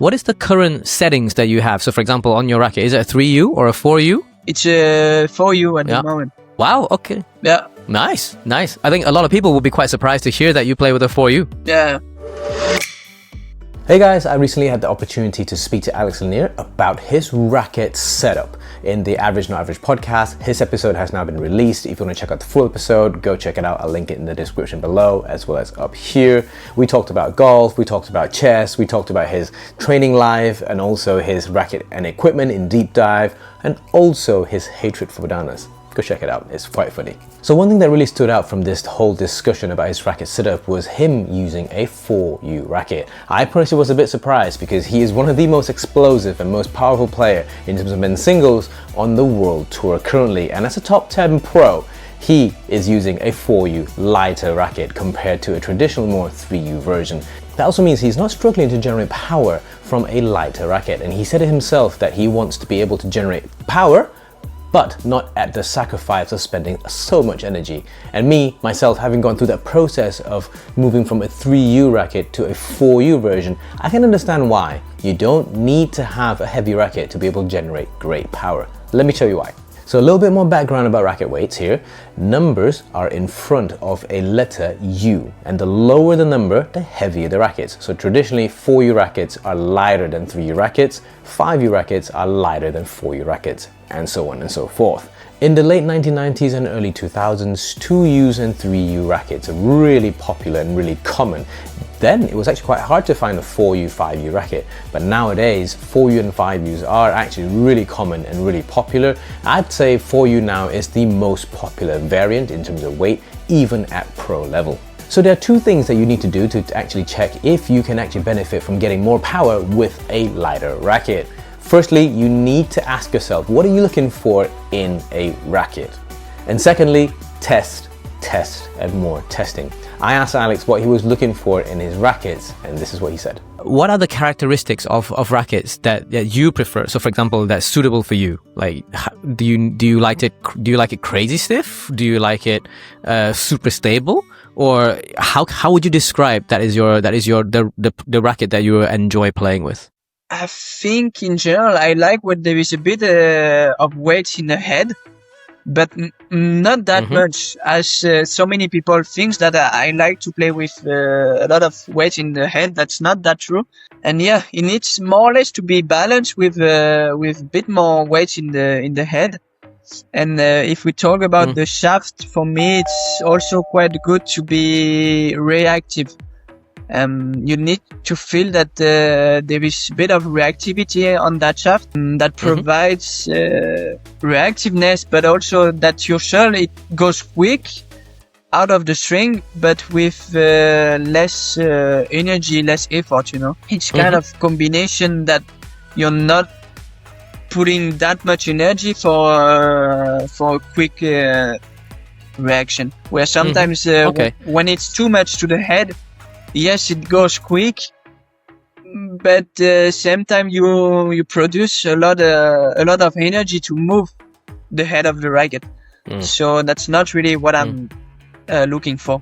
What is the current settings that you have? So for example, on your racket, is it a 3U or a 4U? It's a 4U at the moment. Wow, okay. Yeah. Nice. I think a lot of people will be quite surprised to hear that you play with a 4U. Yeah. Hey guys, I recently had the opportunity to speak to Alex Lanier about his racket setup in the Average Not Average podcast. His episode has now been released. If you want to check out the full episode, go check it out. I'll link it in the description below as well as up here. We talked about golf, we talked about chess, we talked about his training life and also his racket and equipment in deep dive and also his hatred for bananas. Go check it out, it's quite funny. So one thing that really stood out from this whole discussion about his racket setup was him using a 4U racket. I personally was a bit surprised because he is one of the most explosive and most powerful player in terms of men's singles on the world tour currently, and as a top 10 pro, he is using a 4U lighter racket compared to a traditional more 3U version. That also means he's not struggling to generate power from a lighter racket, and he said it himself that he wants to be able to generate power but not at the sacrifice of spending so much energy. And me, myself, having gone through that process of moving from a 3U racket to a 4U version, I can understand why. You don't need to have a heavy racket to be able to generate great power. Let me show you why. So a little bit more background about racket weights here. Numbers are in front of a letter U, and the lower the number, the heavier the rackets. So traditionally, 4U rackets are lighter than 3U rackets, 5U rackets are lighter than 4U rackets, and so on and so forth. In the late 1990s and early 2000s, 2Us and 3U rackets are really popular and really common. Then it was actually quite hard to find a 4U, 5U racket, but nowadays 4U and 5Us are actually really common and really popular. I'd say 4U now is the most popular variant in terms of weight, even at pro level. So there are two things that you need to do to actually check if you can actually benefit from getting more power with a lighter racket. Firstly, you need to ask yourself, what are you looking for in a racket? And secondly, test, and more testing. I asked Alex what he was looking for in his rackets, and this is what he said. What are the characteristics of rackets that you prefer? So for example, that's suitable for you. Like, do you like it crazy stiff? Do you like it super stable? Or how would you describe the racket that you enjoy playing with? I think in general I like when there is a bit of weight in the head, but not that much, as so many people think that I like to play with a lot of weight in the head. That's not that true. And yeah, it needs more or less to be balanced with a bit more weight in the head. And if we talk about the shaft, for me it's also quite good to be reactive. You need to feel that there is a bit of reactivity on that shaft that provides reactiveness, but also that your shell, it goes quick out of the string, but with less energy, less effort, you know. It's kind of combination that you're not putting that much energy for a quick reaction, where sometimes when it's too much to the head, yes, it goes quick, but same time you produce a lot of energy to move the head of the racket. So that's not really what I'm looking for.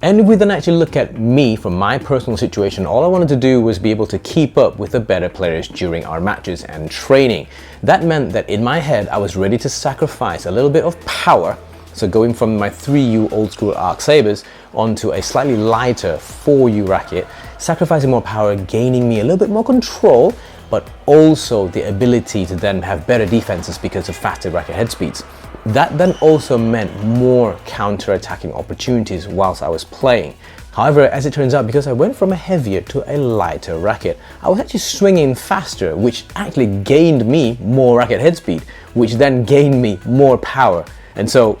And if we then actually look at me from my personal situation, all I wanted to do was be able to keep up with the better players during our matches and training. That meant that in my head, I was ready to sacrifice a little bit of power. So going from my 3U old school arc sabers onto a slightly lighter 4U racket, sacrificing more power, gaining me a little bit more control, but also the ability to then have better defenses because of faster racket head speeds. That then also meant more counter-attacking opportunities whilst I was playing. However, as it turns out, because I went from a heavier to a lighter racket, I was actually swinging faster, which actually gained me more racket head speed, which then gained me more power. And so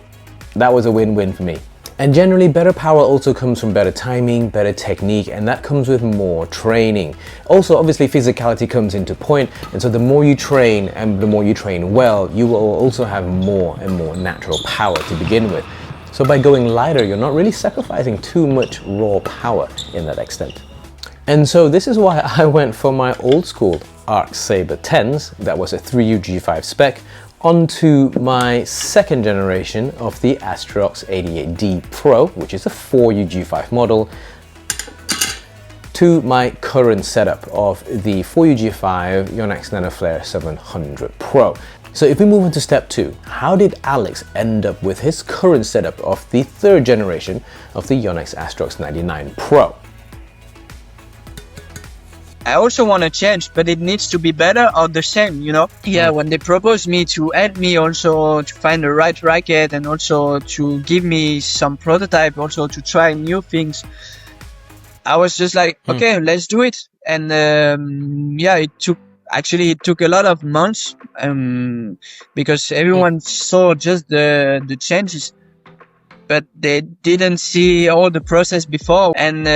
that was a win-win for me. And generally, better power also comes from better timing, better technique, and that comes with more training. Also, obviously, physicality comes into point, and so the more you train and the more you train well, you will also have more and more natural power to begin with. So by going lighter, you're not really sacrificing too much raw power in that extent. And so this is why I went for my old school Arc Saber 10s, that was a 3U G5 spec, onto my second generation of the Astrox 88D Pro, which is a 4U G5 model, to my current setup of the 4UG5 Yonex NanoFlare 700 Pro. So if we move on to step 2, how did Alex end up with his current setup of the 3rd generation of the Yonex Astrox 99 Pro? I also want to change, but it needs to be better or the same, you know? Yeah, when they proposed me to help me also to find the right racket and also to give me some prototype, also to try new things, I was just like, okay, let's do it. And yeah, it took a lot of months because everyone saw just the changes, but they didn't see all the process before. And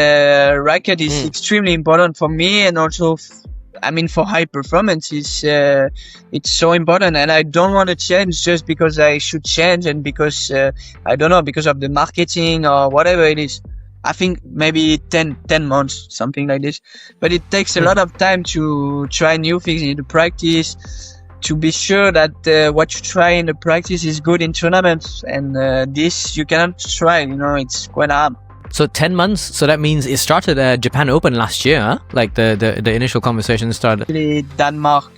racket is extremely important for me, and also, I mean, for high performance, it's so important. And I don't want to change just because I should change and because I don't know, because of the marketing or whatever it is. I think maybe 10 months, something like this. But it takes a lot of time to try new things in the practice, to be sure that what you try in the practice is good in tournaments, and this you cannot try, you know, it's quite hard. So 10 months, so that means it started at Japan Open last year, huh? Like the initial conversation started. Denmark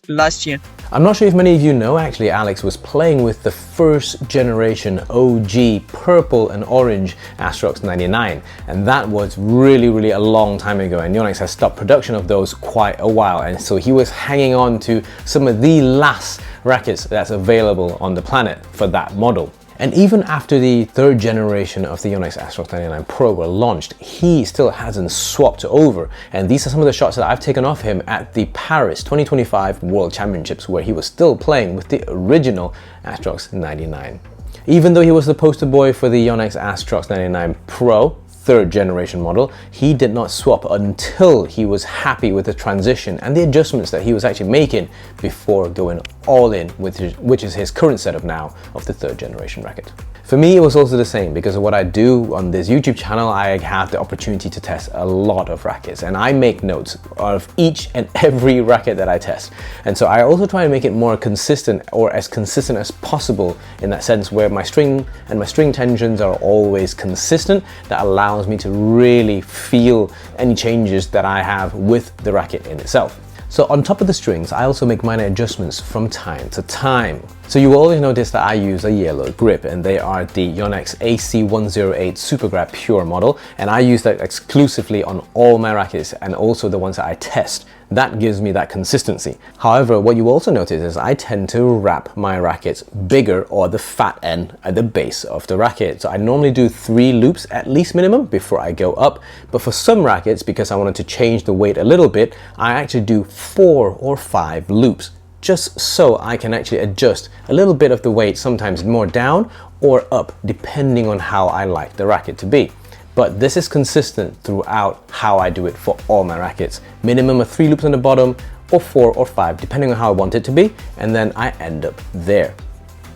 last year. I'm not sure if many of you know, actually, Alex was playing with the 1st generation OG purple and orange Astrox 99, and that was really a long time ago, and Yonex has stopped production of those quite a while, and so he was hanging on to some of the last rackets that's available on the planet for that model. And even after the 3rd generation of the Yonex Astrox 99 Pro were launched, he still hasn't swapped over. And these are some of the shots that I've taken off him at the Paris 2025 World Championships, where he was still playing with the original Astrox 99. Even though he was the poster boy for the Yonex Astrox 99 Pro, 3rd generation model, he did not swap until he was happy with the transition and the adjustments that he was actually making before going all in, which is his current setup now of the 3rd generation racket. For me, it was also the same because of what I do on this YouTube channel. I have the opportunity to test a lot of rackets, and I make notes of each and every racket that I test. And so I also try to make it more consistent, or as consistent as possible, in that sense where my string and my string tensions are always consistent. That allows me to really feel any changes that I have with the racket in itself. So on top of the strings, I also make minor adjustments from time to time. So you will always notice that I use a yellow grip, and they are the Yonex AC108 Super Grab Pure model, and I use that exclusively on all my rackets and also the ones that I test. That gives me that consistency. However, what you also notice is I tend to wrap my rackets bigger, or the fat end at the base of the racket. So I normally do 3 loops at least minimum before I go up, but for some rackets, because I wanted to change the weight a little bit, I actually do 4 or 5 loops, just so I can actually adjust a little bit of the weight, sometimes more down or up, depending on how I like the racket to be. But this is consistent throughout how I do it for all my rackets. Minimum of 3 loops on the bottom, or 4 or 5, depending on how I want it to be, and then I end up there.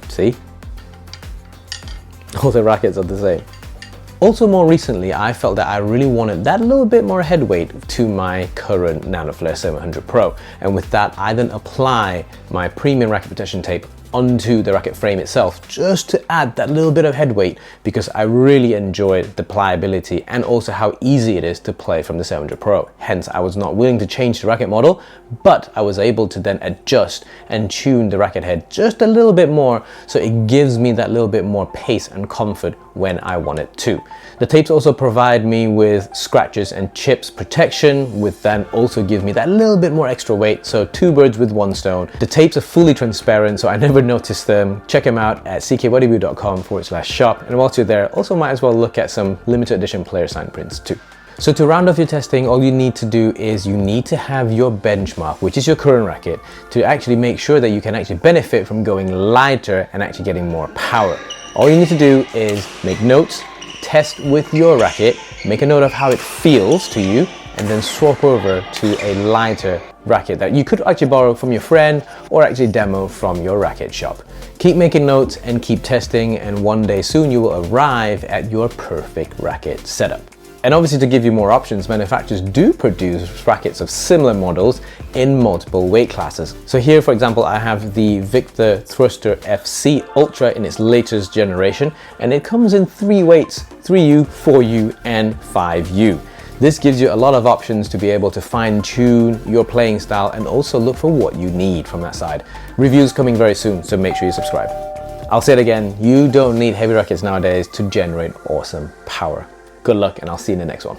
See? All the rackets are the same. Also, more recently, I felt that I really wanted that little bit more head weight to my current NanoFlare 700 Pro. And with that, I then apply my premium racket protection tape onto the racket frame itself, just to add that little bit of head weight, because I really enjoy the pliability and also how easy it is to play from the 700 Pro. Hence, I was not willing to change the racket model, but I was able to then adjust and tune the racket head just a little bit more, so it gives me that little bit more pace and comfort when I want it to. The tapes also provide me with scratches and chips protection, which then also give me that little bit more extra weight, so 2 birds with 1 stone. The tapes are fully transparent, so I never noticed them. Check them out at ckbodybuild.com/shop, and whilst you're there, also might as well look at some limited edition player signed prints too. So to round off your testing, all you need to do is you need to have your benchmark, which is your current racket, to actually make sure that you can actually benefit from going lighter and actually getting more power. All you need to do is make notes, test with your racket, make a note of how it feels to you, and then swap over to a lighter racket that you could actually borrow from your friend or actually demo from your racket shop. Keep making notes and keep testing, and one day soon you will arrive at your perfect racket setup. And obviously, to give you more options, manufacturers do produce rackets of similar models in multiple weight classes. So here, for example, I have the Victor Thruster FC Ultra in its latest generation, and it comes in 3 weights, 3U, 4U, and 5U. This gives you a lot of options to be able to fine tune your playing style and also look for what you need from that side. Reviews coming very soon, so make sure you subscribe. I'll say it again, you don't need heavy rackets nowadays to generate awesome power. Good luck, and I'll see you in the next one.